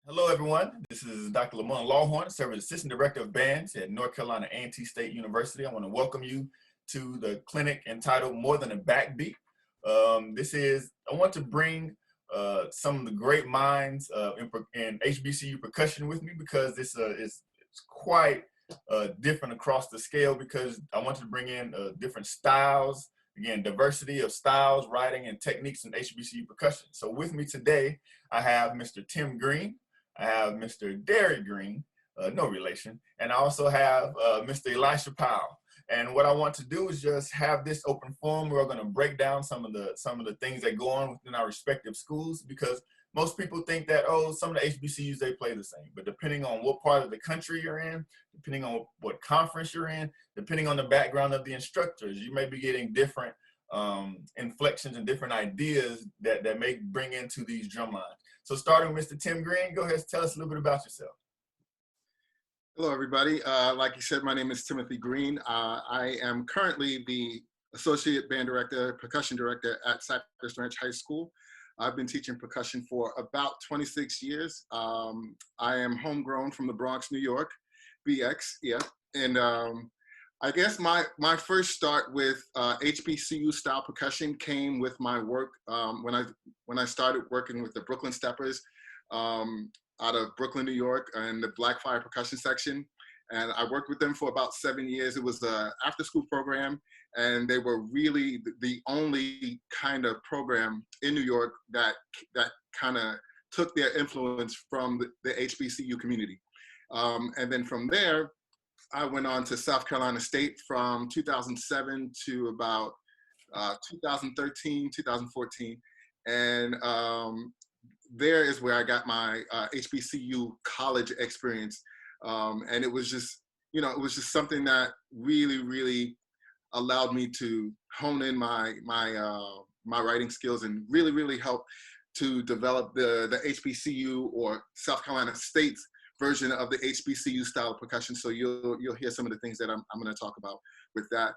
Hello, everyone. This is Dr. Lamon Lawhorn, serving as Assistant Director of Bands at North Carolina A&T State University. I want to welcome you to the clinic entitled More Than a Backbeat. I want to bring some of the great minds in HBCU percussion with me because this is quite different across the scale because I wanted to bring in different styles, again, diversity of styles, writing, and techniques in HBCU percussion. So with me today, I have Mr. Tim Greene. I have Mr. Derrick Greene, no relation, and I also have Mr. Elisha Powell. And what I want to do is just have this open forum. We're going to break down some of the things that go on within our respective schools because most people think that, oh, some of the HBCUs, they play the same. But depending on what part of the country you're in, depending on what conference you're in, depending on the background of the instructors, you may be getting different inflections and different ideas that may bring into these drum lines. So starting with Mr. Tim Greene, go ahead and tell us a little bit about yourself. Hello, everybody. Like you said, my name is Timothy Greene. I am currently the Associate Band Director, Percussion Director at Cypress Ranch High School. I've been teaching percussion for about 26 years. I am homegrown from the Bronx, New York, BX, yeah. And I guess my first start with HBCU style percussion came with my work when I started working with the Brooklyn Steppers out of Brooklyn, New York, and the Black Fire percussion section. And I worked with them for about 7 years. It was an after-school program, and they were really the only kind of program in New York that kind of took their influence from the HBCU community. And then from there, I went on to South Carolina State from 2007 to about 2013, 2014. And there is where I got my HBCU college experience. And it was just, it was just something that really, really allowed me to hone in my writing skills and really, really help to develop the HBCU or South Carolina State's version of the HBCU style of percussion. So you'll hear some of the things that I'm going to talk about with that.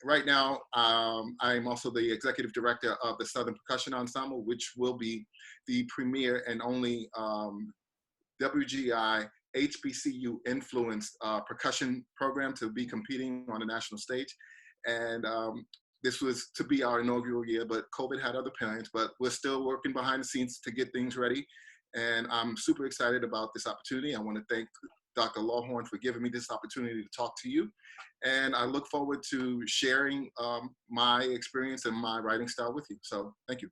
Right now, I'm also the executive director of the Southern Percussion Ensemble, which will be the premier and only WGI HBCU influenced percussion program to be competing on the national stage. And this was to be our inaugural year, but COVID had other plans, but we're still working behind the scenes to get things ready. And I'm super excited about this opportunity. I want to thank Dr. Lawhorn for giving me this opportunity to talk to you. And I look forward to sharing my experience and my writing style with you. So thank you.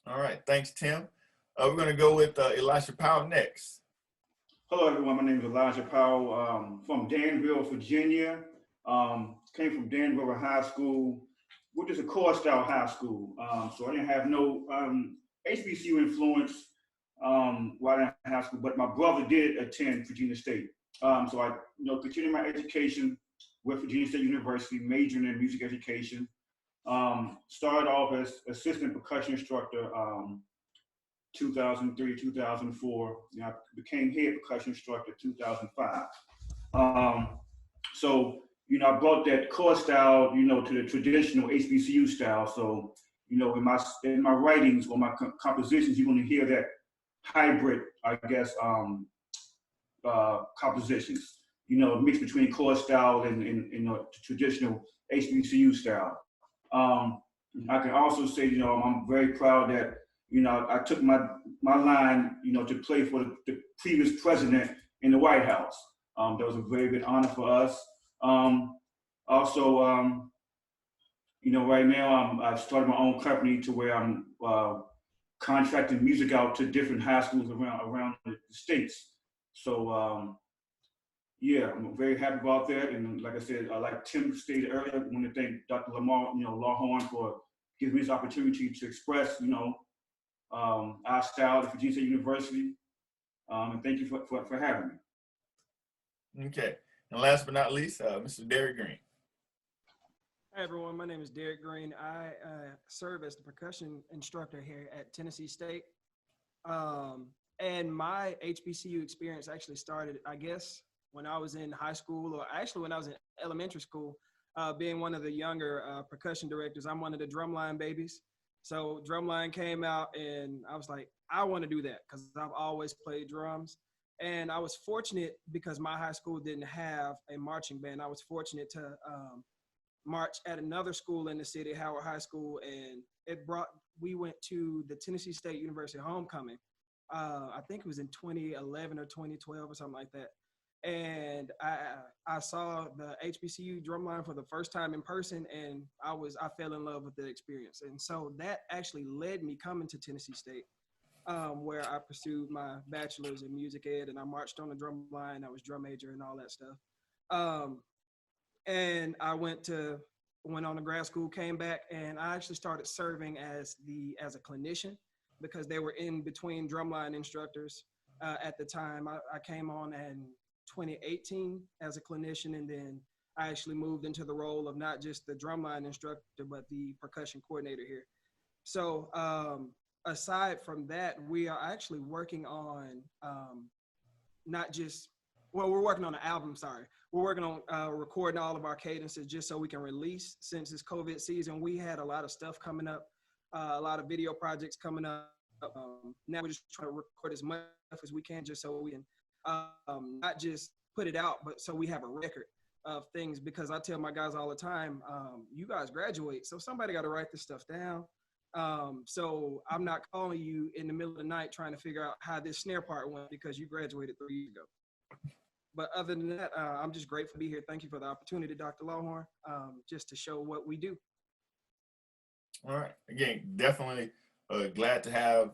All right, thanks, Tim. We're going to go with Elisha Powell next. Hello, everyone. My name is Elisha Powell from Danville, Virginia. Came from Danville High School, which is a core style high school. So I didn't have no HBCU influence while in high school, but my brother did attend Virginia State. So I continued my education with Virginia State University, majoring in music education. Started off as assistant percussion instructor 2003, 2004. I became head percussion instructor 2005. So I brought that core style, to the traditional HBCU style. So, in my writings or my compositions, you're going to hear that hybrid, I guess, compositions. Mix between core style and traditional HBCU style. I can also say, I'm very proud that, I took my line, to play for the previous president in the White House. That was a very good honor for us. Also, right now I've started my own company to where I'm contracting music out to different high schools around the states. So, yeah, I'm very happy about that. And like I said, like Tim stated earlier, I want to thank Dr. Lamon, Lawhorn for giving me this opportunity to express, our style at Virginia State University. And thank you for having me. Okay. And last but not least, Mr. Derrick Greene. Hi, everyone. My name is Derrick Greene. I serve as the percussion instructor here at Tennessee State. And my HBCU experience actually started, I guess, when I was in high school, or actually when I was in elementary school, being one of the younger percussion directors. I'm one of the drumline babies. So drumline came out, and I was like, I want to do that because I've always played drums. And I was fortunate because my high school didn't have a marching band. I was fortunate to march at another school in the city, Howard High School, and we went to the Tennessee State University homecoming. I think it was in 2011 or 2012 or something like that. And I saw the HBCU drumline for the first time in person, and I fell in love with the experience. And so that actually led me coming to Tennessee State, where I pursued my bachelor's in music ed, and I marched on the drum line. I was drum major and all that stuff. And I went on to grad school, came back, and I actually started serving as a clinician because they were in between drumline instructors at the time. I came on in 2018 as a clinician, and then I actually moved into the role of not just the drumline instructor, but the percussion coordinator here. So aside from that, we are actually working on we're working on an album, sorry. We're working on recording all of our cadences just so we can release. Since it's COVID season, we had a lot of stuff coming up, a lot of video projects coming up. Now we're just trying to record as much as we can just so we can not just put it out, but so we have a record of things, because I tell my guys all the time, you guys graduate, so somebody got to write this stuff down. So I'm not calling you in the middle of the night trying to figure out how this snare part went because you graduated 3 years ago. But other than that, I'm just grateful to be here. Thank you for the opportunity, Dr. Lawhorn, just to show what we do. All right. Again, definitely glad to have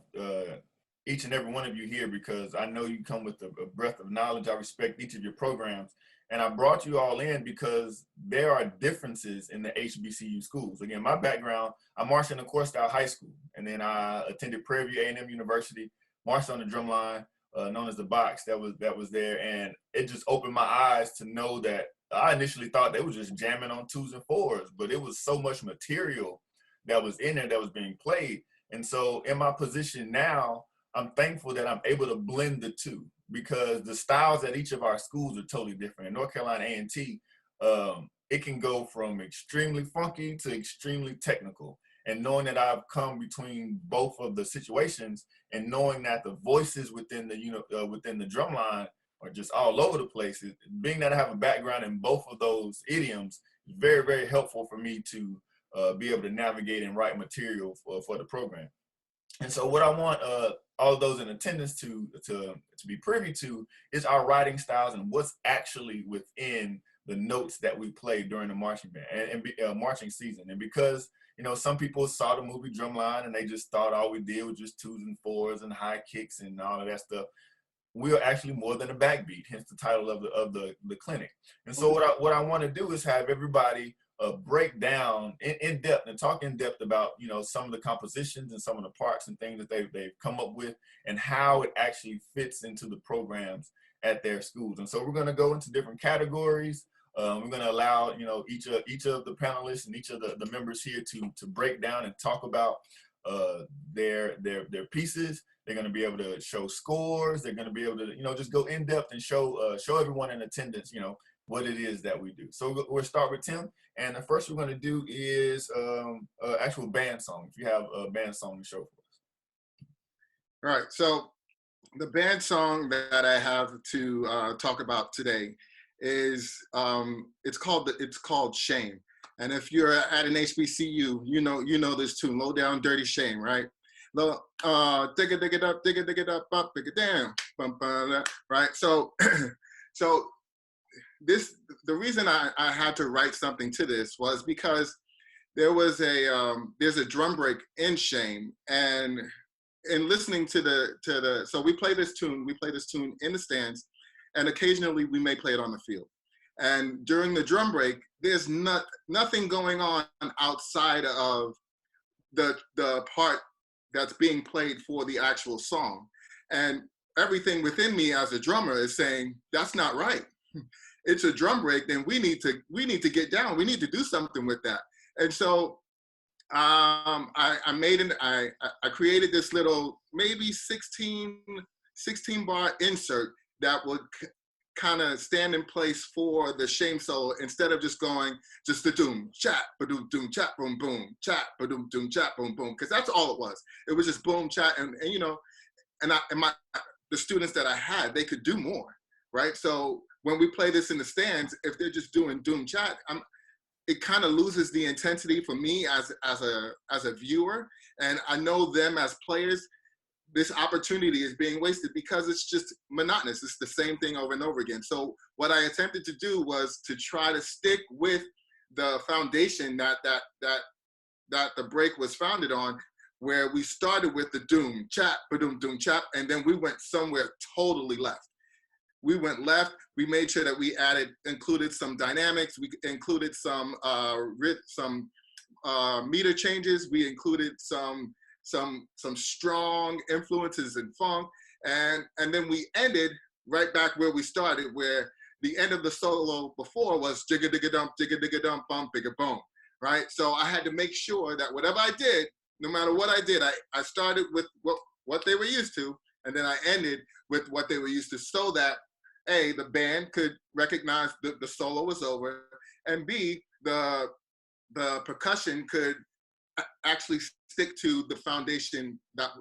each and every one of you here, because I know you come with a breadth of knowledge. I respect each of your programs. And I brought you all in because there are differences in the HBCU schools. Again, my background, I marched in a core style high school, and then I attended Prairie View A&M University, marched on the drum line, known as the box that was there. And it just opened my eyes to know that I initially thought they were just jamming on 2s and 4s, but it was so much material that was in there that was being played. And so in my position now, I'm thankful that I'm able to blend the two, because the styles at each of our schools are totally different. In North Carolina A&T, it can go from extremely funky to extremely technical. And knowing that I've come between both of the situations, and knowing that the voices within the drum line are just all over the place, being that I have a background in both of those idioms is very, very helpful for me to be able to navigate and write material for the program. And so what I want all of those in attendance to be privy to is our writing styles and what's actually within the notes that we play during the marching band and marching season. And because, you know, some people saw the movie Drumline and they just thought all we did was just 2s and 4s and high kicks and all of that stuff. We are actually more than a backbeat, hence the title of the clinic. And so what I want to do is have everybody break down in depth and talk in depth about, you know, some of the compositions and some of the parts and things that they've come up with and how it actually fits into the programs at their schools. And so we're going to go into different categories. We're going to allow, you know, each of the panelists and each of the members here to break down and talk about their pieces. They're going to be able to show scores. They're going to be able to, you know, just go in depth and show everyone in attendance, you know, what it is that we do. So we'll start with Tim. And the first we're going to do is actual band song. If you have a band song to show for us. All right. So the band song that I have to talk about today is it's called Shame. And if you're at an HBCU, you know this tune, Low Down Dirty Shame, right? Dig it up, dig it up, dig it down, right? So the reason I had to write something to this was because there's a drum break in Shame, and in listening to so we play this tune in the stands, and occasionally we may play it on the field. And during the drum break, there's nothing going on outside of the part that's being played for the actual song. And everything within me as a drummer is saying, that's not right. It's a drum break, then we need to get down. We need to do something with that. And so I created this little maybe 16 bar insert that would kind of stand in place for the shame solo instead of just going just the doom chat ba-doom doom chat boom boom chat ba-doom doom chat boom boom, because that's all it was. It was just boom chat, and you know, and the students that I had, they could do more, right? So when we play this in the stands, if they're just doing doom chat, it kind of loses the intensity for me as a viewer, and I know them as players. This opportunity is being wasted because it's just monotonous. It's the same thing over and over again. So what I attempted to do was to try to stick with the foundation that the break was founded on, where we started with the doom chat, ba-doom doom chat, and then we went somewhere totally left. We went left. We made sure that we included some dynamics. We included some meter changes. We included some strong influences in funk, and then we ended right back where we started, where the end of the solo before was jigga digga dump bump bigga boom, right? So I had to make sure that whatever I did, no matter what I did, I started with what they were used to, and then I ended with what they were used to, so that A, the band could recognize the solo was over, and B, the percussion could actually stick to the foundation that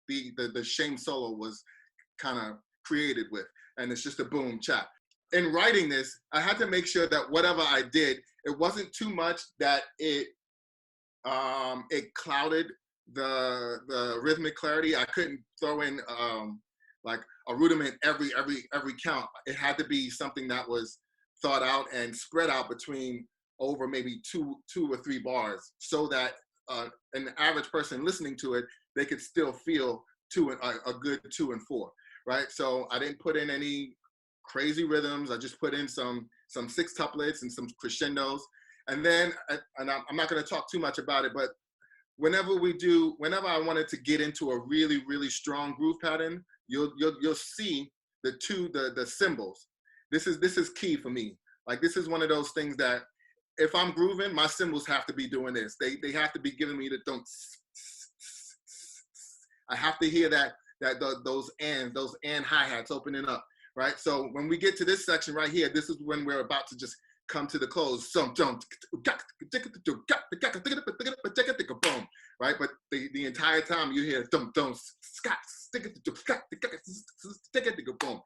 the shame solo was kind of created with, and it's just a boom chat. In writing this, I had to make sure that whatever I did, it wasn't too much that it clouded the rhythmic clarity. I couldn't throw in like a rudiment every count. It had to be something that was thought out and spread out between over maybe two or three bars, so that an average person listening to it, they could still feel a good 2 and 4, right? So I didn't put in any crazy rhythms. I just put in some sextuplets and some crescendos. And then, and I'm not going to talk too much about it, but whenever I wanted to get into a really, really strong groove pattern, you'll see the cymbals. This is key for me. Like, this is one of those things that if I'm grooving, my cymbals have to be doing this. They have to be giving me the don't. I have to hear those and hi-hats opening up, right? So when we get to this section right here, this is when we're about to just come to the close. Right? But the entire time you hear dum dum scott boom.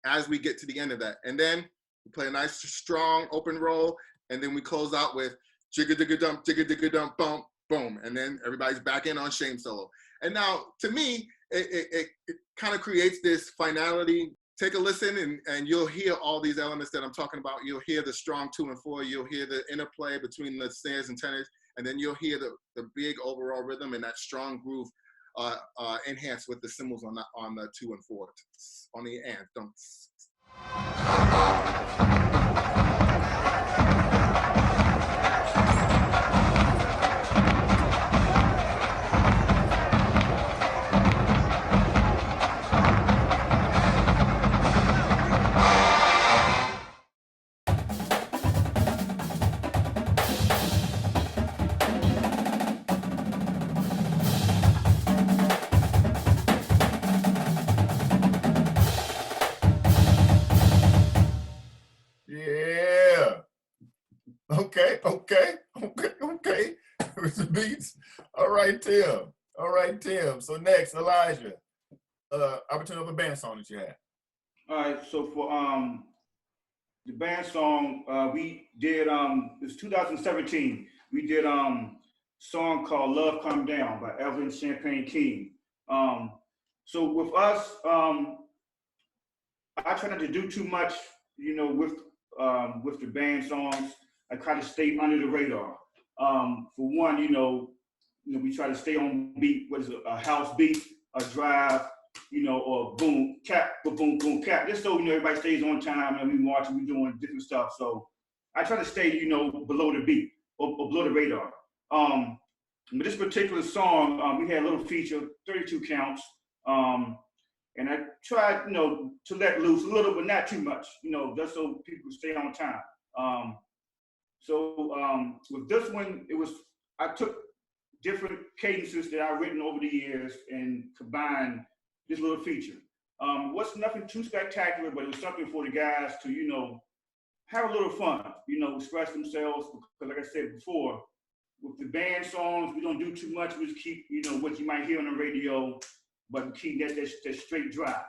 As we get to the end of that, and then we play a nice strong open roll, and then we close out with jigga digga dump bump boom, and then everybody's back in on shame solo. And now, to me, it kind of creates this finality. Take a listen, and you'll hear all these elements that I'm talking about. You'll hear the strong 2 and 4. You'll hear the interplay between the snares and tenors, and then you'll hear the big overall rhythm and that strong groove enhanced with the cymbals on the 2 and 4 on the and don't. Okay. Mr. Beats. All right, Tim. So next, Elijah, opportunity of a band song that you had. All right, so for the band song, we did, it was 2017. We did a song called Love Come Down by Evelyn Champagne King. So with us, I try not to do too much, with the band songs. I try to stay under the radar. For one, we try to stay on beat, what is it, a house beat, a drive, or boom, cap, boom, boom, cap. Just so, everybody stays on time and we marching, we doing different stuff. So I try to stay, below the beat or below the radar. But this particular song, we had a little feature, 32 counts. And I tried, to let loose a little, but not too much, just so people stay on time. So with this one, I took different cadences that I've written over the years and combined this little feature. What's nothing too spectacular, but it was something for the guys to, you know, have a little fun, you know, express themselves. Because like I said before, with the band songs, we don't do too much. We just keep, you know, what you might hear on the radio, but we keep that straight drive.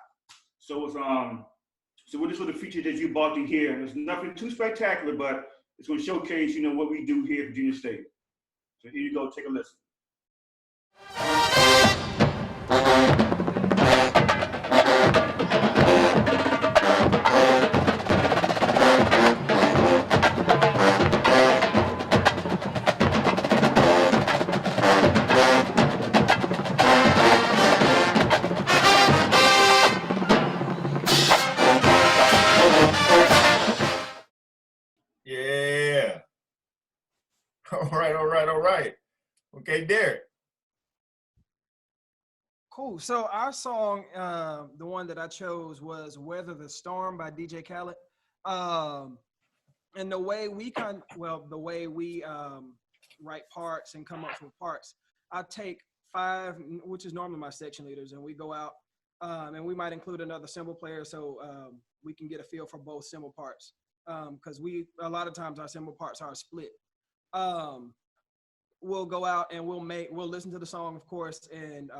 So it's so this was the feature that you brought in here. There's nothing too spectacular, but it's going to showcase, you know, what we do here at Virginia State. So here you go, take a listen. Yeah. All right. Okay, Derrick. Cool. So our song, the one that I chose was "Weather the Storm" by DJ Khaled. And the way we write parts and come up with parts, I take 5, which is normally my section leaders, and we go out and we might include another cymbal player so we can get a feel for both cymbal parts. Because a lot of times our cymbal parts are split. We'll go out and we'll listen to the song, of course, and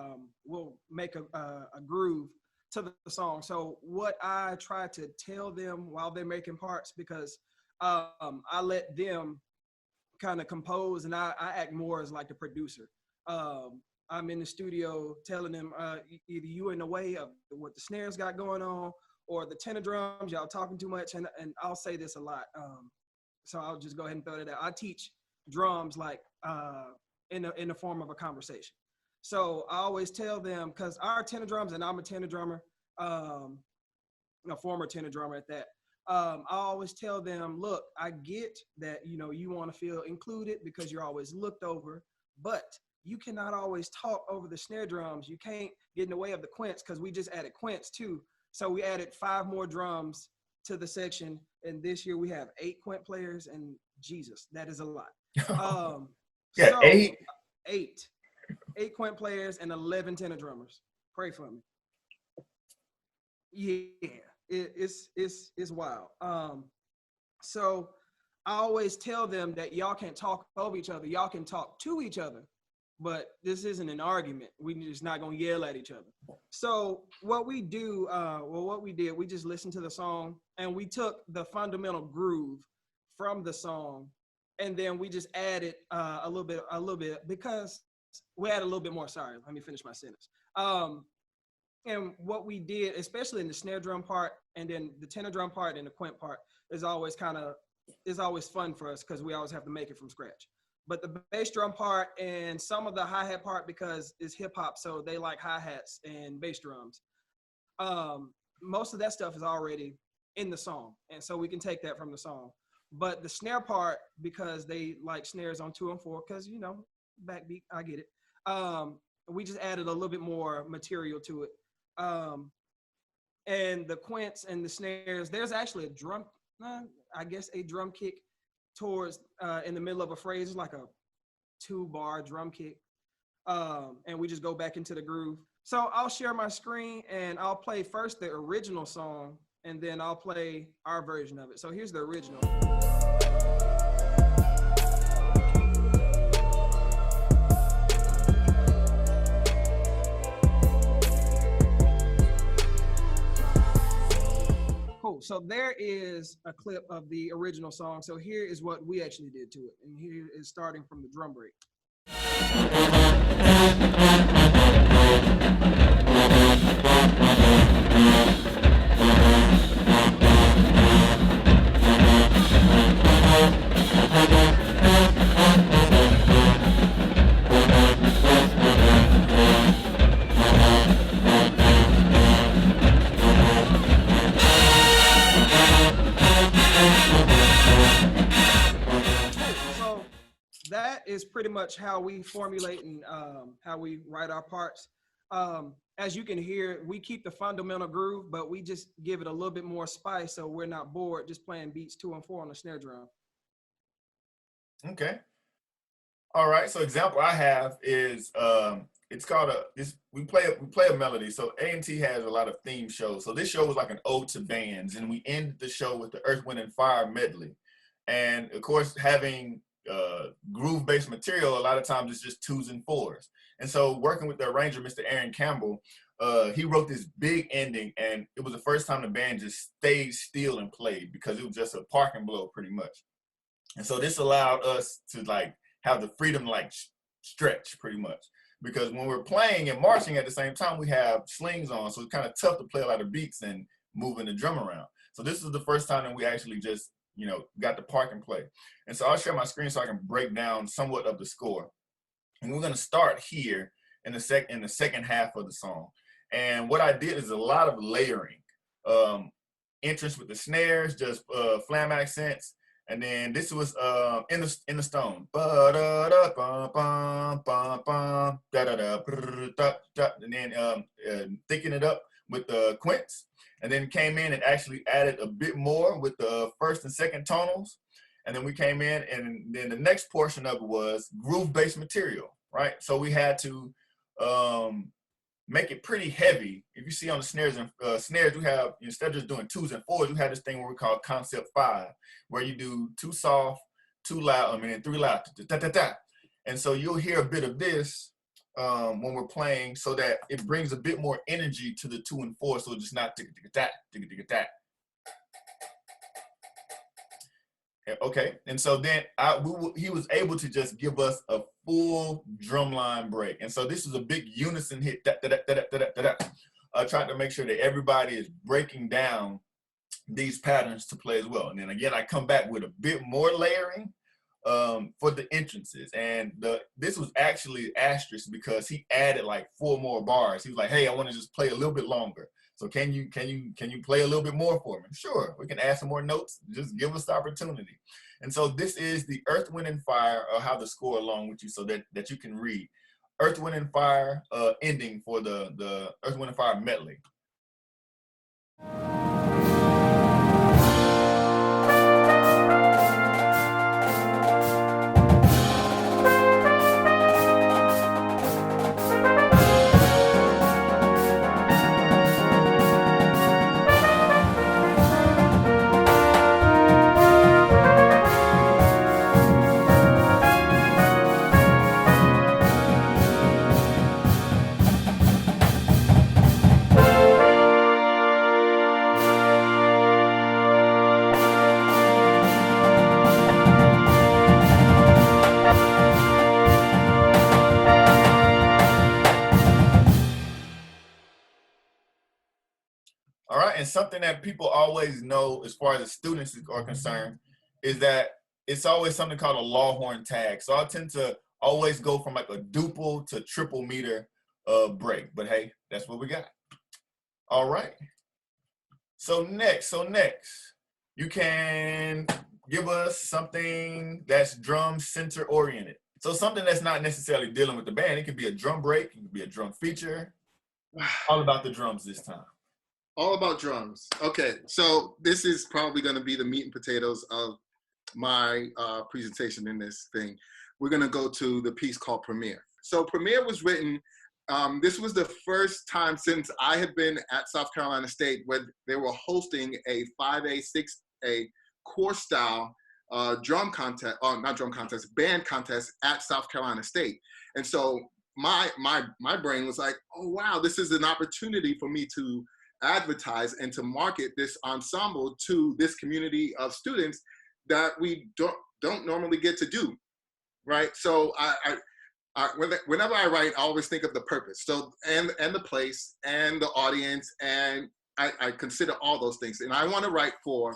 we'll make a groove to the song. So what I try to tell them while they're making parts, because I let them kind of compose and I act more as like the producer. I'm in the studio telling them either you in the way of what the snares got going on, or the tenor drums, y'all talking too much, and I'll say this a lot. So I'll just go ahead and throw it out. I teach drums like in the form of a conversation. So I always tell them, because our tenor drums, and I'm a tenor drummer, a former tenor drummer at that. I always tell them, look, I get that, you know, you want to feel included because you're always looked over, but you cannot always talk over the snare drums. You can't get in the way of the quints, because we just added quints too. So we added 5 more drums to the section, and this year we have 8 quint players, and Jesus, that is a lot. Yeah, so 8 quint players and 11 tenor drummers. Pray for me. Yeah, it's wild. So I always tell them that y'all can't talk over each other. Y'all can talk to each other, but this isn't an argument. We're just not gonna yell at each other. So what we do, what we did, we just listened to the song and we took the fundamental groove from the song, and then we just added a little bit, because we added a little bit more. Sorry, let me finish my sentence. And what we did, especially in the snare drum part, and then the tenor drum part and the quint part, is always fun for us because we always have to make it from scratch. But the bass drum part and some of the hi-hat part, because it's hip hop, so they like hi-hats and bass drums. Most of that stuff is already in the song, and so we can take that from the song. But the snare part, because they like snares on 2 and 4, because, you know, backbeat, I get it. We just added a little bit more material to it. And the quints and the snares, there's actually a drum kick towards in the middle of a phrase. It's like a 2-bar drum kick. And we just go back into the groove. So I'll share my screen and I'll play first the original song, and then I'll play our version of it. So here's the original. Cool. So there is a clip of the original song. So here is what we actually did to it. And here is starting from the drum break. That is pretty much how we formulate and how we write our parts. As you can hear, we keep the fundamental groove, but we just give it a little bit more spice so we're not bored just playing beats 2 and 4 on the snare drum. Okay. All right. So example I have is it's called we play a melody. So A&T has a lot of theme shows. So this show was like an ode to bands, and we ended the show with the Earth, Wind and Fire medley. And of course, having groove-based material, a lot of times it's just 2s and 4s. And so working with the arranger, Mr. Aaron Campbell, he wrote this big ending, and it was the first time the band just stayed still and played, because it was just a parking blow pretty much. And so this allowed us to like have the freedom to like stretch pretty much, because when we're playing and marching at the same time, we have slings on, so it's kind of tough to play a lot of beats and moving the drum around. So this is the first time that we actually just, you know, got to park and play. And so I'll share my screen so I can break down somewhat of the score. And we're going to start here in the second half of the song. And what I did is a lot of layering. Entrance with the snares, just flam accents. And then this was in the stone. And then thinking it up with the quints. And then came in and actually added a bit more with the first and second tonals. And then we came in, and then the next portion of it was groove-based material, right? So we had to make it pretty heavy. If you see on the snares, we have, instead of just doing 2s and 4s, we had this thing where we call concept 5, where you do 2 soft, 2 loud, and 3 loud. And so you'll hear a bit of this when we're playing, so that it brings a bit more energy to the 2 and 4, so it's just not tick-a-tick-a-tack. Okay, and so then he was able to just give us a full drumline break. And so this is a big unison hit. I tried to make sure that everybody is breaking down these patterns to play as well. And then again, I come back with a bit more layering for the entrances. And this was actually asterisk, because he added like 4 more bars. He was like, hey, I want to just play a little bit longer. So can you play a little bit more for me? Sure, we can add some more notes. Just give us the opportunity. And so this is the Earth, Wind, and Fire. I'll have the score along with you so that you can read. Earth, Wind, and Fire ending for the Earth, Wind, and Fire medley. All right, and something that people always know as far as the students are concerned is that it's always something called a Lawhorn tag. So I tend to always go from like a duple to triple meter break. But hey, that's what we got. All right. So next, you can give us something that's drum center oriented. So something that's not necessarily dealing with the band. It could be a drum break, it could be a drum feature. All about the drums this time. All about drums. Okay, so this is probably going to be the meat and potatoes of my presentation in this thing. We're going to go to the piece called Premiere. So Premiere was written, this was the first time since I had been at South Carolina State where they were hosting a 5A, 6A course style drum contest, not drum contest, band contest at South Carolina State. And so my brain was like, oh wow, this is an opportunity for me to advertise and to market this ensemble to this community of students that we don't normally get to do, right? So whenever I write, I always think of the purpose, so and the place and the audience, and I consider all those things. And I want to write for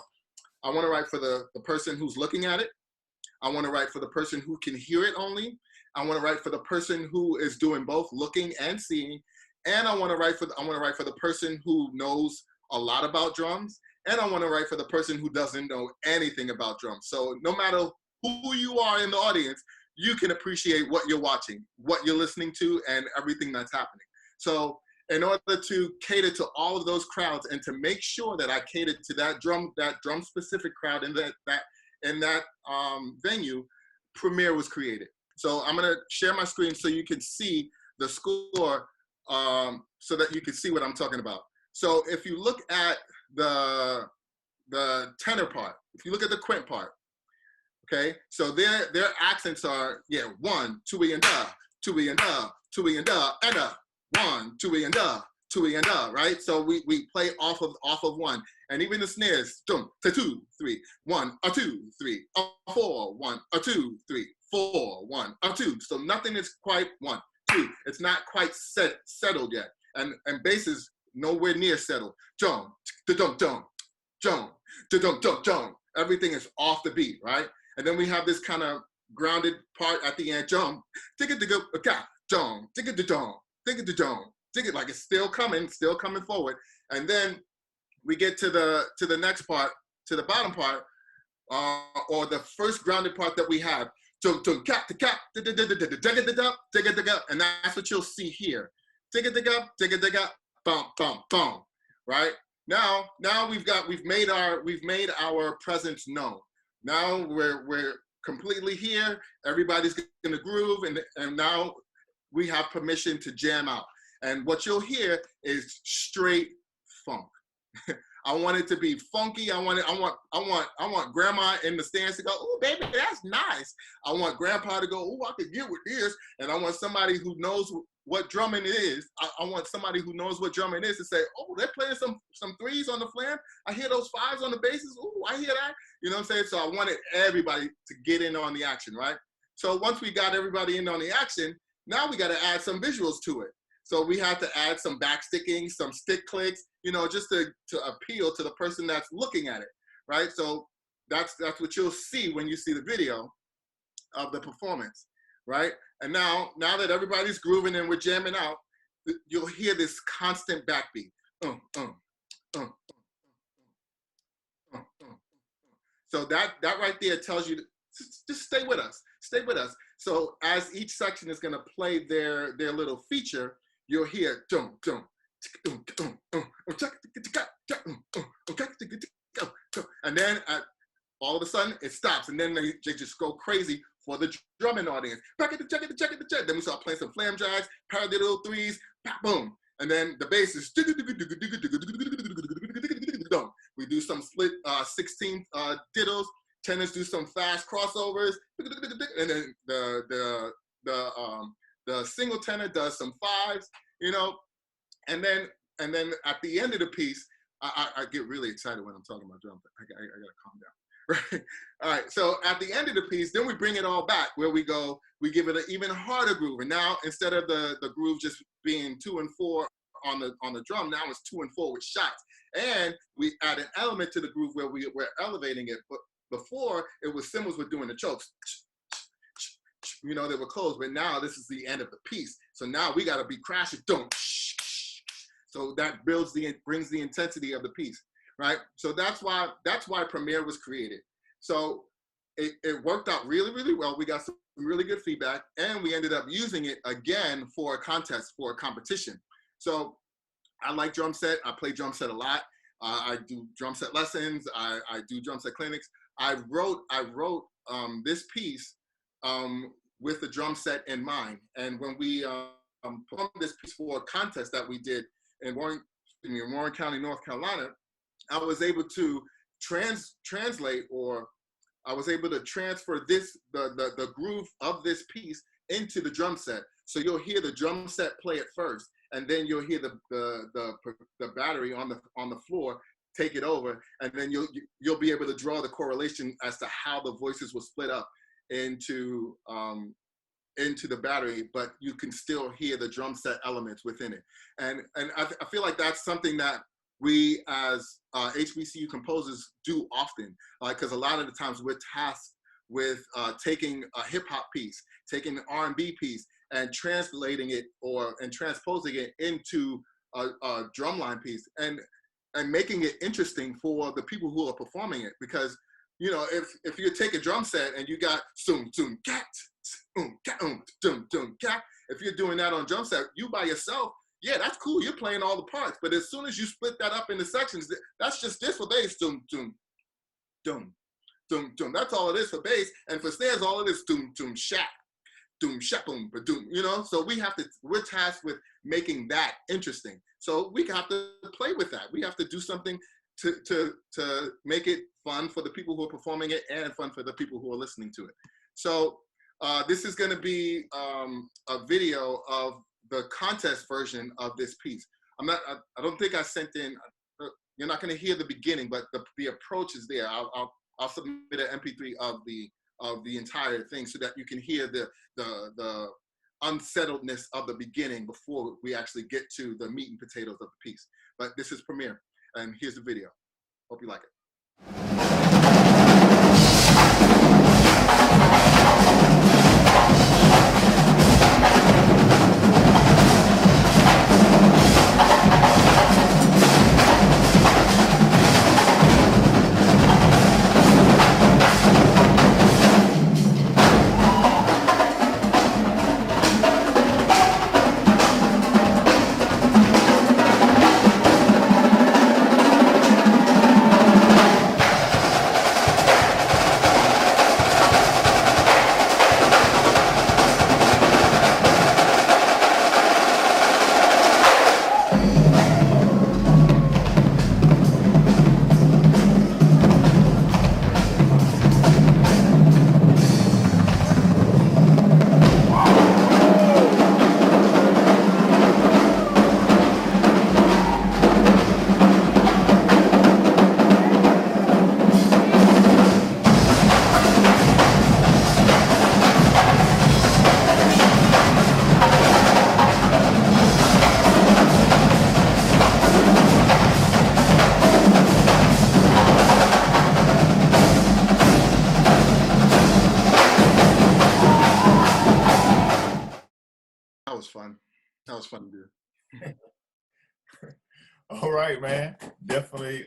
the person who's looking at it. I want to write for the person who can hear it only. I want to write for the person who is doing both looking and seeing. And I want to write for the person who knows a lot about drums, and I want to write for the person who doesn't know anything about drums. So no matter who you are in the audience, you can appreciate what you're watching, what you're listening to, and everything that's happening. So in order to cater to all of those crowds and to make sure that I catered to that drum specific crowd in that venue, Premiere was created. So I'm gonna share my screen so you can see the score, so that you can see what I'm talking about. So if you look at the tenor part, if you look at the quint part, okay, so their accents are, yeah, 1, 2 and da, 2 and da, 2 and da, and da, 1, 2 and da, 2 and da, right? So we play off of 1, and even the snares, 2, 3, 1, 2, 3, 4, 1, 2, 3, 4, 1, 2. So nothing is quite 1, 2. It's not quite settled yet, and bass is nowhere near settled. Jong, dum dum, jong, dum dum dum. Everything is off the beat, right? And then we have this kind of grounded part at the end. Jong, digga digga, jong, digga digga, digga digga, digga, like it's still coming forward. And then we get to the next part, to the bottom part, or the first grounded part that we have. And that's what you'll see here. Digga digga, digga digga, bum bum bum. Right? Now we've made our presence known. Now we're completely here. Everybody's gonna groove, and now we have permission to jam out. And what you'll hear is straight funk. I want it to be funky. I want grandma in the stands to go, "Oh, baby, that's nice." I want grandpa to go, "Oh, I could get with this." And I want somebody who knows what drumming is. I want somebody who knows what drumming is to say, "Oh, they're playing some threes on the flam. I hear those fives on the basses. Oh, I hear that." You know what I'm saying? So I wanted everybody to get in on the action, right? So once we got everybody in on the action, now we got to add some visuals to it. So we have to add some backsticking, some stick clicks, you know, just to appeal to the person that's looking at it, right? So that's what you'll see when you see the video of the performance, right? And now that everybody's grooving and we're jamming out, you'll hear this constant backbeat. So that right there tells you to just stay with us, stay with us. So as each section is gonna play their little feature, you'll hear dum dum, and then all of a sudden it stops, and then they just go crazy for the drumming audience. Then we start playing some flam jacks, paradiddle threes, boom, and then the bass is. We do some split 16 diddles. Tenors do some fast crossovers, and then the single tenor does some fives, you know, and then at the end of the piece, I get really excited when I'm talking about drums. I gotta calm down, right? All right, so at the end of the piece, then we bring it all back where we give it an even harder groove, and now instead of the groove just being 2 and 4 on the drum, now it's 2 and 4 with shots, and we add an element to the groove where we're elevating it, but before, it was cymbals were doing the chokes. You know, they were closed, but now this is the end of the piece. So now we got to be crashing. So that brings the intensity of the piece, right? So that's why Premiere was created. So it worked out really, really well. We got some really good feedback, and we ended up using it again for a contest, for a competition. So I like drum set. I play drum set a lot. I do drum set lessons. I do drum set clinics. I wrote this piece with the drum set in mind. And when we performed this piece for a contest that we did in Warren County, North Carolina, I was able to translate, or I was able to transfer the groove of this piece into the drum set. So you'll hear the drum set play it first, and then you'll hear the battery on the floor take it over, and then you'll be able to draw the correlation as to how the voices will split up into the battery, but you can still hear the drum set elements within it. And I feel like that's something that we as HBCU composers do often, because a lot of the times we're tasked with taking a hip hop piece, taking an R&B piece, and translating it and transposing it into a drumline piece, and making it interesting for the people who are performing it. Because, you know, if you take a drum set and you got zoom zoom cat, dum dum cat, if you're doing that on drum set, you by yourself, yeah, that's cool. You're playing all the parts. But as soon as you split that up into sections, that's just this for bass, dum dum dum dum dum. That's all it is for bass, and for snares, all it is dum dum shat. doom, shaboom, ba-doom, you know? So we're tasked with making that interesting. So we have to play with that. We have to do something to make it fun for the people who are performing it and fun for the people who are listening to it. So this is gonna be a video of the contest version of this piece. I don't think I sent in, you're not gonna hear the beginning, but the approach is there. I'll submit an MP3 of the entire thing so that you can hear the unsettledness of the beginning before we actually get to the meat and potatoes of the piece. But this is premiere, and here's the video. Hope you like it. That was fun. That was fun to do. All right, man. Definitely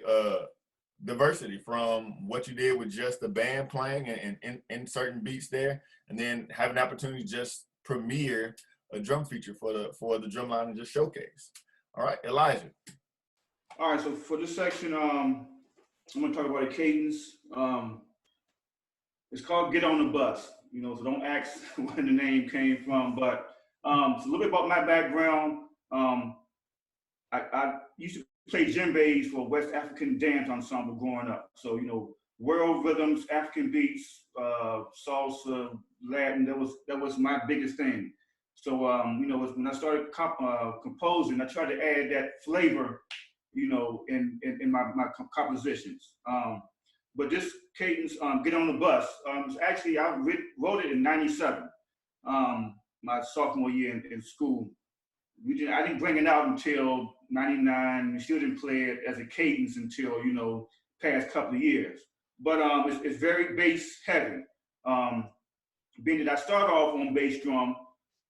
diversity from what you did with just the band playing and certain beats there, and then have an opportunity to just premiere a drum feature for the drumline and just showcase. All right, Elijah. All right, so for this section, I'm gonna talk about a cadence. It's called Get on the Bus. You know, so don't ask where the name came from, but it's a little bit about my background. I used to play djembes for West African dance ensemble growing up. So, you know, world rhythms, African beats, salsa, Latin, that was my biggest thing. So, you know, when I started composing, I tried to add that flavor, you know, in my compositions. But this cadence, Get on the Bus, actually, I wrote it in '97, my sophomore year in school. I didn't bring it out until '99. We still didn't play it as a cadence until, you know, past couple of years. But it's very bass heavy. Being that I started off on bass drum,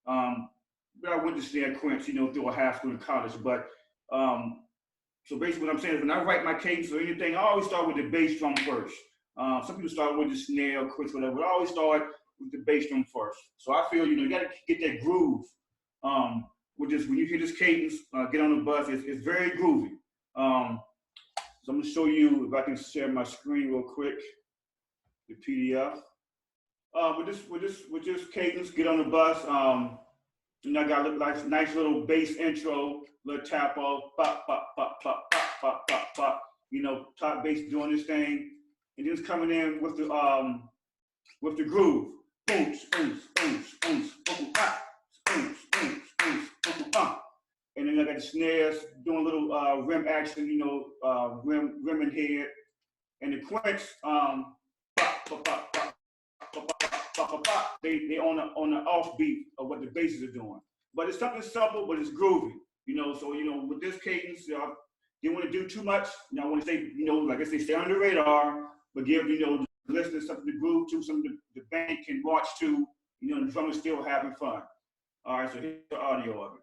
but I went to snare quints, you know, through a high school and college. But so basically what I'm saying is when I write my cadence or anything, I always start with the bass drum first. Some people start with the snare, quints, whatever, but I always start with the bass drum first. So I feel, you know, you gotta get that groove. With this, when you hear this cadence, Get on the Bus, it's very groovy. So I'm gonna show you, if I can share my screen real quick, the PDF. With this cadence, Get on the Bus, you know, I got a nice little bass intro, little tempo, pop, pop, pop, pop, pop, pop, pop, pop. You know, top bass doing this thing, and then it's coming in with the groove. Boom, boom, boom, boom, boom, pop, boom, boom, boom, boom, pop. And then I got the snares doing a little rim action, you know, rim and head, and the quints, pop, pop, pop, pop, pop, pop, pop, pop. They on the offbeat of what the basses are doing. But it's something simple, but it's groovy, you know. So, you know, with this cadence, you don't want to do too much. You know, I want to stay, you know, like I say, stay on the radar, but give, you know, the listeners something to groove to, something the band can watch to, you know, the drummer's still having fun. All right, so here's the audio of it.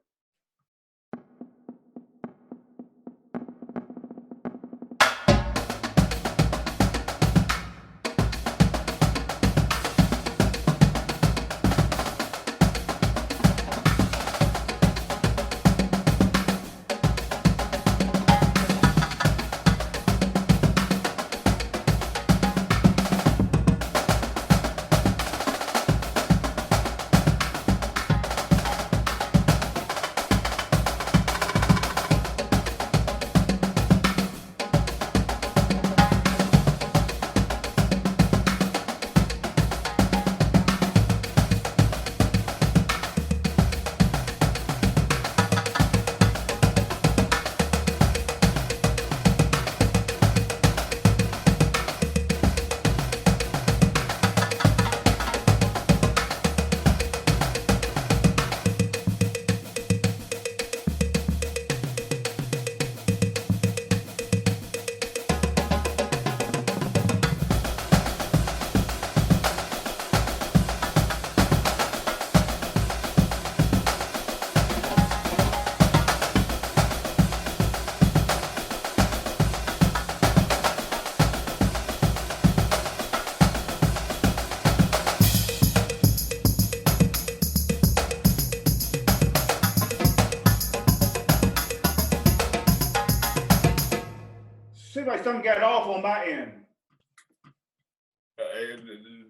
like something got off on my end.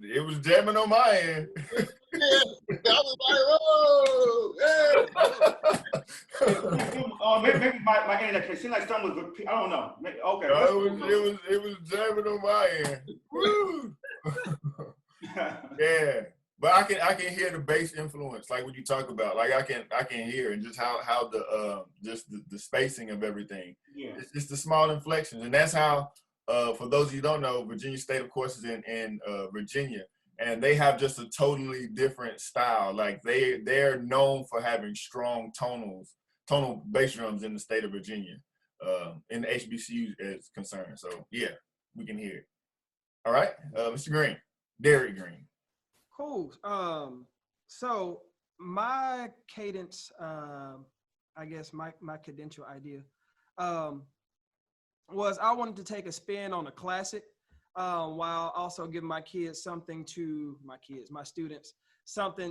It was jamming on my end. Yeah, I was like, whoa, yeah. Maybe my internet. It seemed like something was. I don't know. Maybe, okay. It was jamming on my end. Woo! Yeah, but I can hear the bass influence, like what you talk about. Like I can hear, and just how the just the spacing of everything. Yeah. It's just the small inflections, and that's how. For those of you who don't know, Virginia State, of course, is in Virginia, and they have just a totally different style. Like they're known for having strong tonal bass drums in the state of Virginia, in the HBCU is concerned. So yeah, we can hear it. All right, Mr. Greene, Derrick Greene. Cool. So my cadence, I guess my cadential idea, was I wanted to take a spin on a classic, while also giving my students, something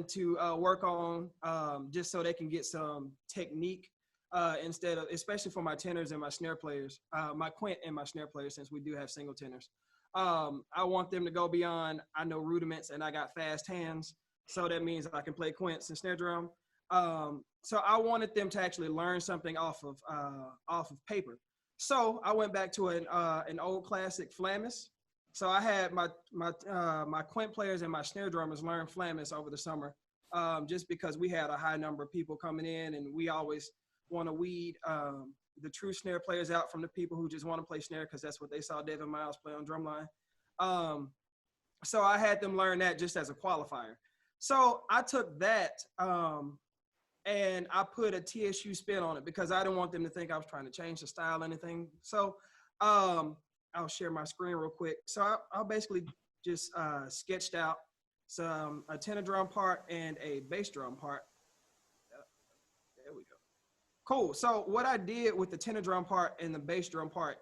to work on, just so they can get some technique, instead of, especially for my tenors and my snare players, my quint and my snare players, since we do have single tenors. I want them to go beyond, I know rudiments and I got fast hands, so that means I can play quints and snare drum. So I wanted them to actually learn something off of paper. So I went back to an old classic, Flammis. So I had my quint players and my snare drummers learn Flammis over the summer, just because we had a high number of people coming in, and we always want to weed the true snare players out from the people who just want to play snare, because that's what they saw David Miles play on drumline. So I had them learn that just as a qualifier. So I took that, and I put a TSU spin on it, because I didn't want them to think I was trying to change the style or anything. So I'll share my screen real quick. So I'll basically just sketched out a tenor drum part and a bass drum part. There we go. Cool. So what I did with the tenor drum part and the bass drum part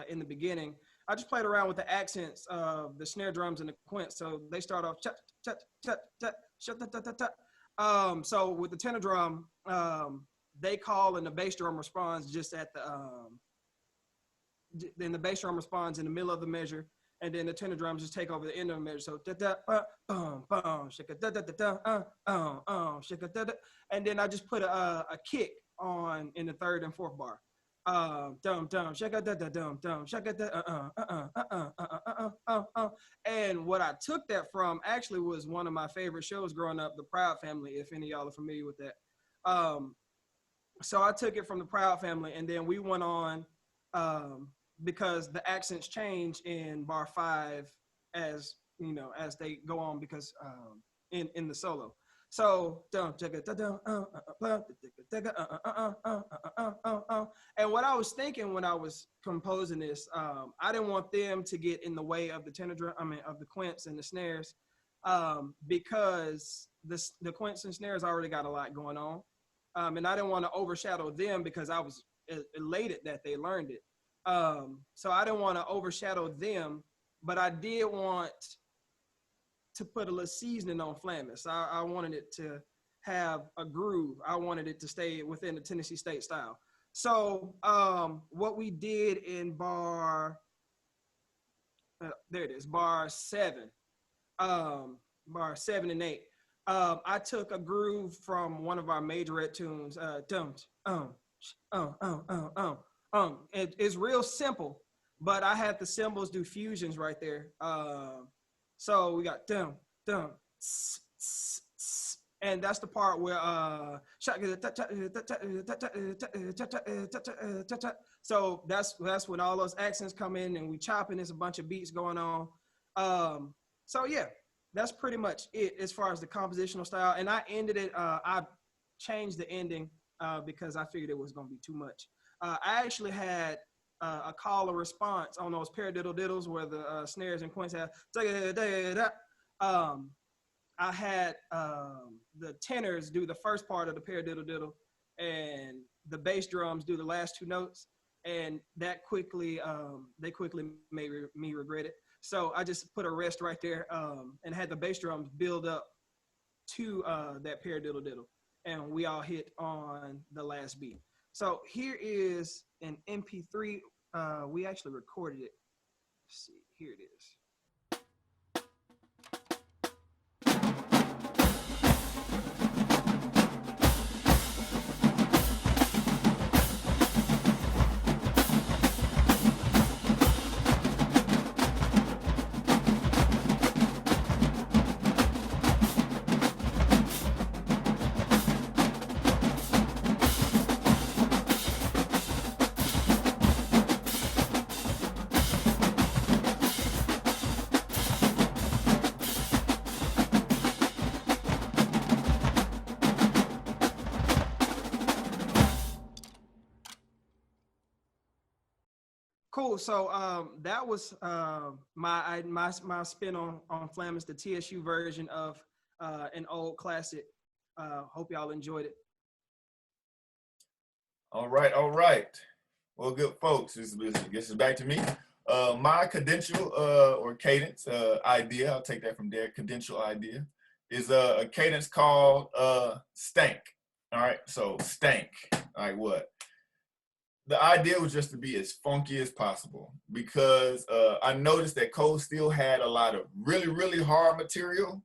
in the beginning, I just played around with the accents of the snare drums and the quints. So they start off chat, chat, chat, chat, chat, chat, chat, chat. So with the tenor drum, they call and the bass drum responds just at then the bass drum responds in the middle of the measure, and then the tenor drums just take over the end of the measure. So and then I just put a kick on in the third and fourth bar. And what I took that from actually was one of my favorite shows growing up, The Proud Family, if any of y'all are familiar with that. So I took it from The Proud Family, and then we went on, because the accents change in bar 5 as they go on, because in the solo. So and what I was thinking when I was composing this, I didn't want them to get in the way of the tenor drum, of the quints and the snares, because the quints and snares already got a lot going on, and I didn't want to overshadow them, because I was elated that they learned it. So I didn't want to overshadow them, but I did want to put a little seasoning on Flammis. I wanted it to have a groove. I wanted it to stay within the Tennessee State style. So what we did in bar 7, bar 7 and 8, I took a groove from one of our majorette tunes, it's real simple, but I had the cymbals do fusions right there. So we got dum dum, and that's the part where so that's when all those accents come in and we chopping. There's a bunch of beats going on. So yeah, that's pretty much it as far as the compositional style. And I ended it. I changed the ending because I figured it was going to be too much. I actually had a call and response on those paradiddle diddles where the snares and quints have. I had the tenors do the first part of the paradiddle diddle, and the bass drums do the last 2 notes, and that quickly made me regret it. So I just put a rest right there, and had the bass drums build up to that paradiddle diddle, and we all hit on the last beat. So here is an MP3 we actually recorded it. Let's see, here it is. Cool. So that was my spin on Flammers, the TSU version of an old classic. Hope y'all enjoyed it. All right, all right. Well, good folks, this is back to me. My cadential or cadence idea, I'll take that from there, cadential idea, is a cadence called stank. All right, so stank, like what? The idea was just to be as funky as possible because I noticed that Cole still had a lot of really, really hard material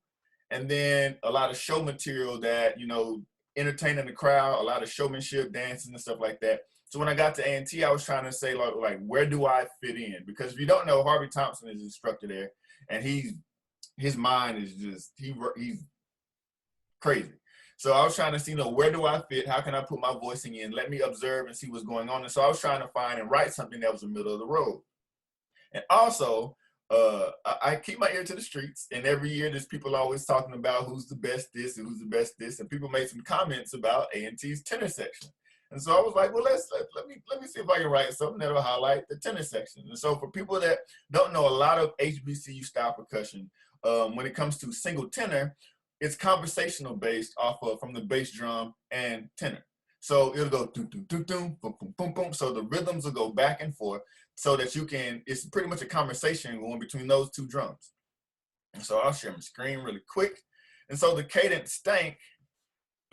and then a lot of show material that, you know, entertaining the crowd, a lot of showmanship, dances and stuff like that. So when I got to A&T, I was trying to say like where do I fit in? Because if you don't know, Harvey Thompson is instructor there and his mind is just, he's crazy. So I was trying to see, you know, where do I fit? How can I put my voicing in? Let me observe and see what's going on. And so I was trying to find and write something that was in the middle of the road. And also, I keep my ear to the streets. And every year there's people always talking about who's the best this and who's the best this. And people made some comments about A&T's tenor section. And so I was like, well, let me see if I can write something that'll highlight the tenor section. And so for people that don't know a lot of HBCU style percussion, when it comes to single tenor, it's conversational based off of from the bass drum and tenor. So it'll go doom, doom, doom, doom, boom, boom, boom, boom. So the rhythms will go back and forth so that you can, it's pretty much a conversation going between those two drums. And so I'll share my screen really quick. And so the cadence stank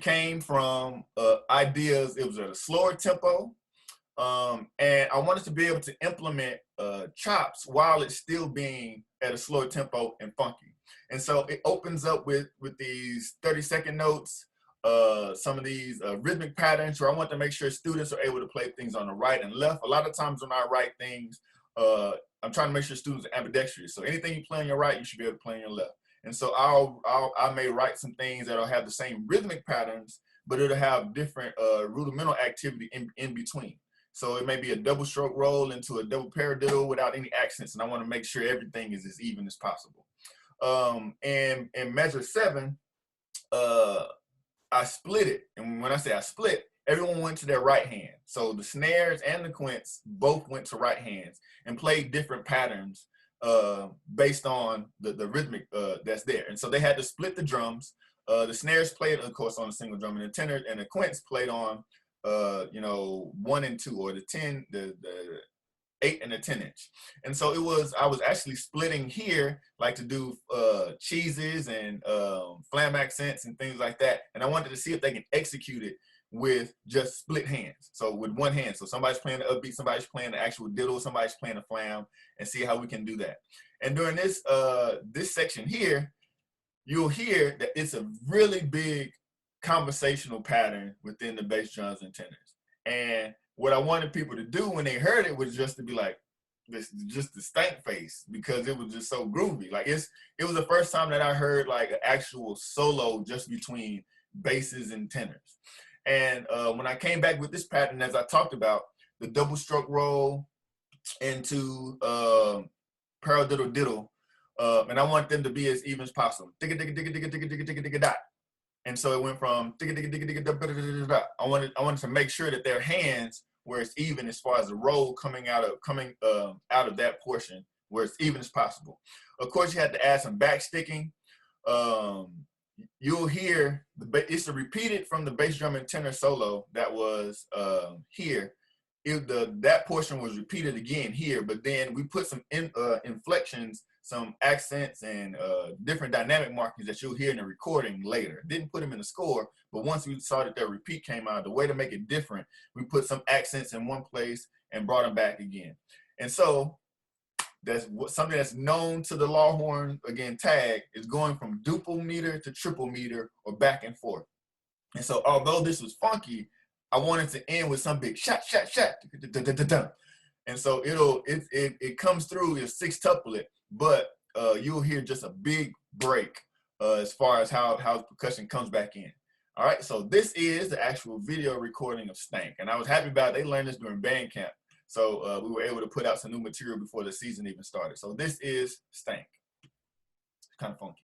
came from ideas. It was at a slower tempo. And I wanted to be able to implement chops while it's still being at a slower tempo and funky. And so it opens up with these 30-second notes, some of these rhythmic patterns where I want to make sure students are able to play things on the right and left. A lot of times when I write things, I'm trying to make sure students are ambidextrous. So anything you play on your right, you should be able to play on your left. And so I may write some things that'll have the same rhythmic patterns, but it'll have different rudimental activity in between. So it may be a double stroke roll into a double paradiddle without any accents. And I want to make sure everything is as even as possible. And in measure 7, I split it. And when I say I split, everyone went to their right hand. So the snares and the quints both went to right hands and played different patterns based on the rhythmic that's there. And so they had to split the drums. The snares played, of course, on a single drum, and the tenor and the quints played on, 1 and 2, or the 10, the 8 and the 10-inch. And so I was actually splitting here, like to do cheeses and flam accents and things like that. And I wanted to see if they can execute it with just split hands. So with one hand. So somebody's playing the upbeat, somebody's playing the actual diddle, somebody's playing the flam, and see how we can do that. And during this section here, you'll hear that it's a really big conversational pattern within the bass drums and tenors. And what I wanted people to do when they heard it was just to be like, this just the stank face, because it was just so groovy. Like it was the first time that I heard like an actual solo just between basses and tenors. And when I came back with this pattern, as I talked about, the double stroke roll into paradiddle diddle, and I want them to be as even as possible. Digga digga digga digga digga digga digga digga dot. And so it went from digga digga digga digga da da da da. I wanted to make sure that their hands where it's even as far as the roll coming out of that portion where it's even as possible. Of course, you had to add some backsticking. You'll hear it's repeated from the bass drum and tenor solo that was here. That portion was repeated again here, but then we put some inflections, some accents, and different dynamic markings that you'll hear in the recording later. Didn't put them in the score, but once we saw that repeat came out, the way to make it different, we put some accents in one place and brought them back again. And so that's something that's known to the Lawhorn, again, tag, is going from duple meter to triple meter or back and forth. And so although this was funky, I wanted to end with some big shot, shot, shot. And so it comes through your six tuplet, but you'll hear just a big break as far as how the percussion comes back in. All right, so this is the actual video recording of Stank. And I was happy about it. They learned this during band camp. So we were able to put out some new material before the season even started. So this is Stank. It's kind of funky.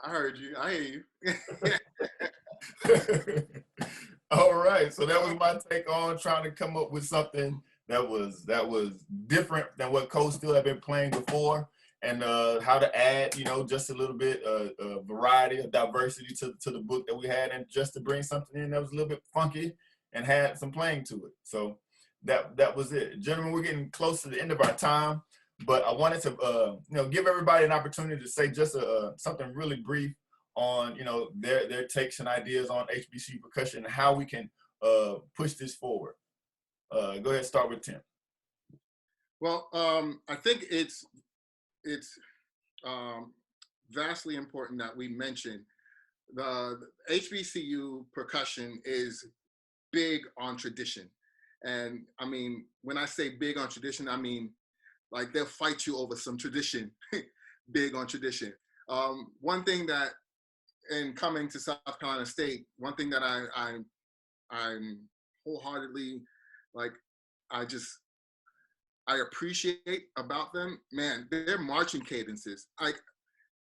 I heard you. I hear you. All right, so that was my take on trying to come up with something that was different than what Coach Steele had been playing before, and how to add, just a little bit variety, of diversity to the book that we had, and just to bring something in that was a little bit funky and had some playing to it. So that was it, gentlemen. We're getting close to the end of our time, but I wanted to give everybody an opportunity to say just something really brief on their takes and ideas on HBCU percussion and how we can push this forward. Go ahead, start with Tim. Well, I think it's vastly important that we mention the HBCU percussion is big on tradition. And I mean, when I say big on tradition, I mean, like they'll fight you over some tradition, big on tradition. One thing that, in coming to South Carolina State, one thing that I'm wholeheartedly, like, I appreciate about them, man, their marching cadences.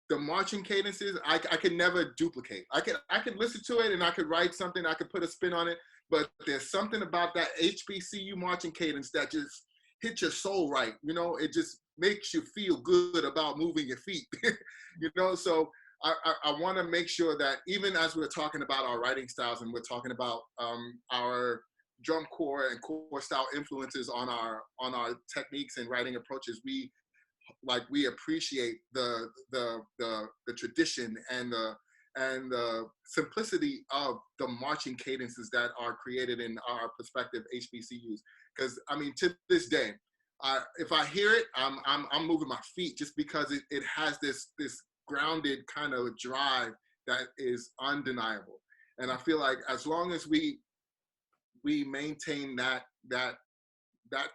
The marching cadences, I could never duplicate. I could listen to it and I could write something, I could put a spin on it, but there's something about that HBCU marching cadence that just hits your soul right. It just makes you feel good about moving your feet, so I want to make sure that even as we're talking about our writing styles and we're talking about our drum corps and core style influences on our techniques and writing approaches, we appreciate the tradition and the simplicity of the marching cadences that are created in our prospective HBCUs. Because I mean, to this day, if I hear it, I'm moving my feet just because it has this grounded kind of drive that is undeniable. And I feel like as long as we maintain that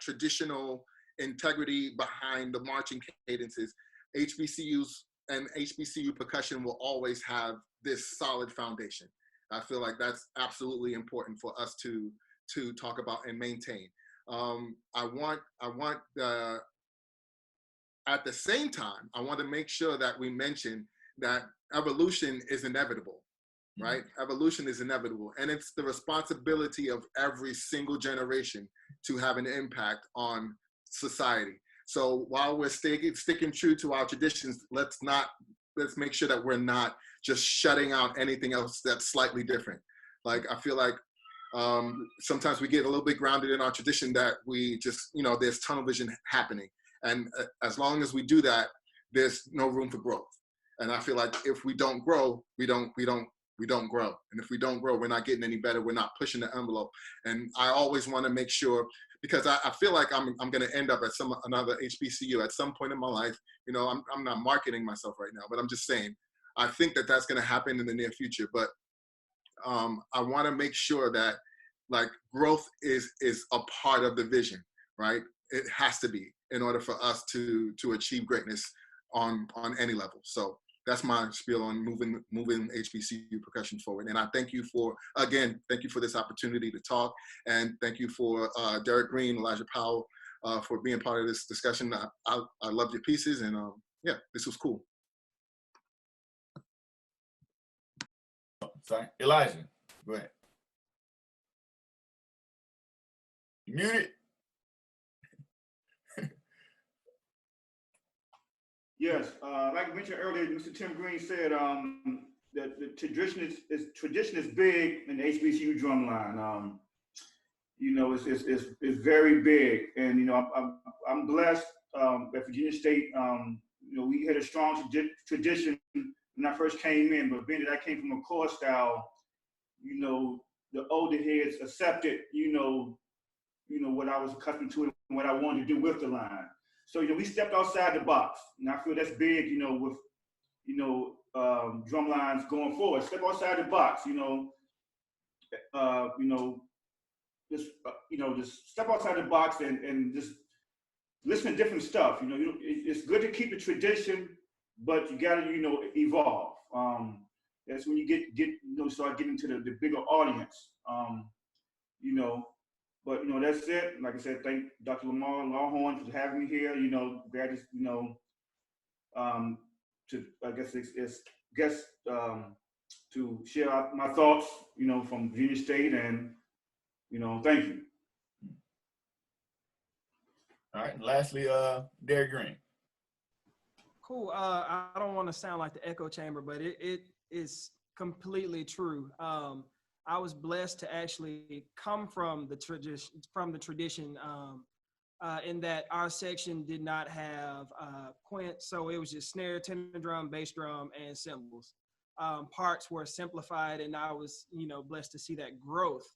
traditional integrity behind the marching cadences, HBCUs and HBCU percussion will always have this solid foundation. I feel like that's absolutely important for us to talk about and maintain. I want at the same time, I want to make sure that we mention that evolution is inevitable, right? Evolution is inevitable. And it's the responsibility of every single generation to have an impact on society. So while we're sticking true to our traditions, let's make sure that we're not just shutting out anything else that's slightly different. Like, I feel like sometimes we get a little bit grounded in our tradition that we just, there's tunnel vision happening. And as long as we do that, there's no room for growth. And I feel like if we don't grow, we don't grow. And if we don't grow, we're not getting any better. We're not pushing the envelope. And I always want to make sure because I feel like I'm going to end up at another HBCU at some point in my life. You know, I'm not marketing myself right now, but I'm just saying, I think that that's going to happen in the near future. But I want to make sure that like growth is a part of the vision, right? It has to be in order for us to achieve greatness on any level. So that's my spiel on moving HBCU percussion forward. And I thank you for this opportunity to talk. And thank you for Derrick Greene, Elisha Powell, for being part of this discussion. I loved your pieces, and yeah, this was cool. Sorry, Elijah, go ahead. You muted. Yes, like I mentioned earlier, Mr. Tim Greene said that the tradition is big in the HBCU drumline. You know, it's very big, and you know, I'm blessed at Virginia State. You know, we had a strong tradition when I first came in, but being that I came from a core style, you know, the older heads accepted, you know what I was accustomed to and what I wanted to do with the line. So, you know, we stepped outside the box, and I feel that's big, you know, with, you know, drum lines going forward. Step outside the box, just step outside the box and just listen to different stuff. You know, it's good to keep the tradition, but you got to, you know, evolve. That's when you start getting to the bigger audience. You know. But, you know, that's it. Like I said, thank Dr. Lamon Lawhorn for having me here. You know, glad to, you know, to share my thoughts, you know, from Virginia State, and, you know, thank you. All right. And lastly, Derrick Greene. Cool. I don't want to sound like the echo chamber, but it is completely true. I was blessed to actually come from the tradition in that our section did not have quint, so it was just snare, tenor drum, bass drum, and cymbals. Parts were simplified, and I was, you know, blessed to see that growth.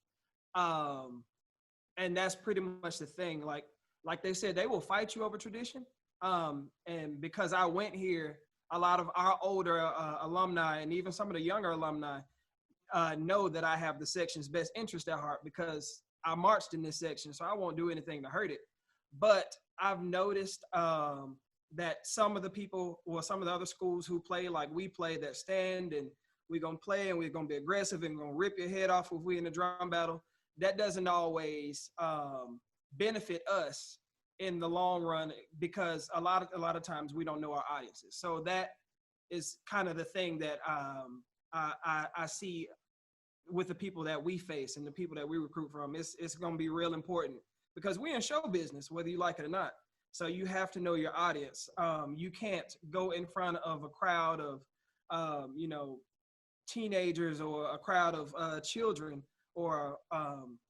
And that's pretty much the thing. Like they said, they will fight you over tradition. And because I went here, a lot of our older alumni and even some of the younger alumni know that I have the section's best interest at heart because I marched in this section, so I won't do anything to hurt it. But I've noticed that some of the people, or some of the other schools who play like we play, that stand and we're going to play and we're going to be aggressive and going to rip your head off if we're in a drum battle, that doesn't always benefit us in the long run, because a lot of times we don't know our audiences. So that is kind of the thing that I see with the people that we face and the people that we recruit from. It's going to be real important because we're in show business, whether you like it or not. So you have to know your audience. You can't go in front of a crowd of, you know, teenagers or a crowd of children or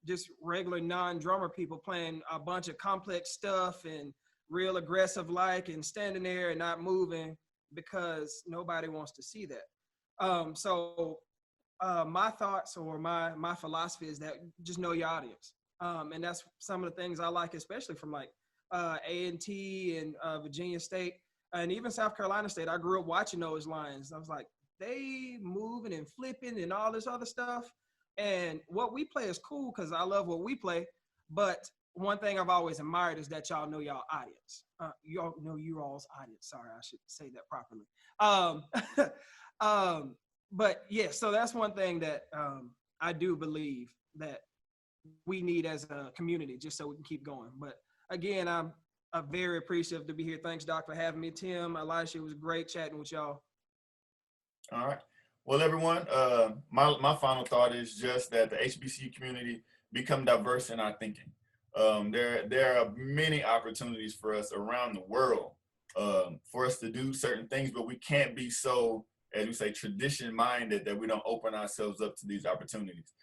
just regular non-drummer people playing a bunch of complex stuff and real aggressive and standing there and not moving, because nobody wants to see that. So my thoughts or my philosophy is that just know your audience. And that's some of the things I like, especially from like A&T and Virginia State and even South Carolina State. I grew up watching those lines. I was like, they moving and flipping and all this other stuff. And what we play is cool because I love what we play. But one thing I've always admired is that y'all know y'all audience. Y'all know you all's audience. Sorry, I should say that properly. But yeah, so that's one thing that I do believe that we need as a community, just so we can keep going. But again, I'm very appreciative to be here. Thanks, Doc, for having me. Tim, Elisha, it was great chatting with y'all. All right. Well, everyone, my final thought is just that the HBCU community become diverse in our thinking. There are many opportunities for us around the world for us to do certain things, but we can't be so, as we say, tradition minded that we don't open ourselves up to these opportunities.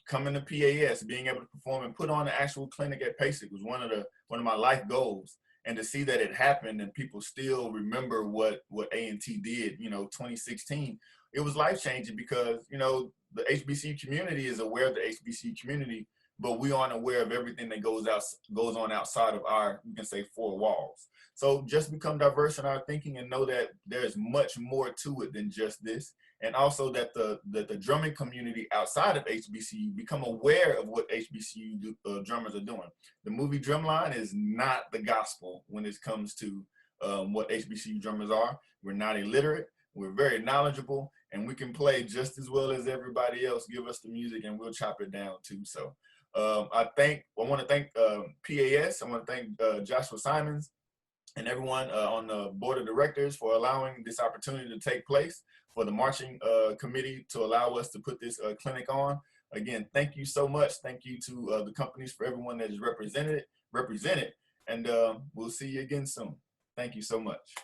Coming to PAS, being able to perform and put on an actual clinic at PASIC was one of my life goals. And to see that it happened and people still remember what A&T did, 2016, it was life changing because, the HBCU community is aware of the HBCU community, but we aren't aware of everything that goes on outside of our, you can say, four walls. So just become diverse in our thinking and know that there's much more to it than just this. And also that the drumming community outside of HBCU become aware of what HBCU drummers are doing. The movie Drumline is not the gospel when it comes to what HBCU drummers are. We're not illiterate, we're very knowledgeable, and we can play just as well as everybody else. Give us the music and we'll chop it down too. So I want to thank PAS, I want to thank Joshua Simons and everyone on the board of directors for allowing this opportunity to take place, for the marching committee to allow us to put this clinic on. Again, thank you so much. Thank you to the companies, for everyone that is represented, and we'll see you again soon. Thank you so much.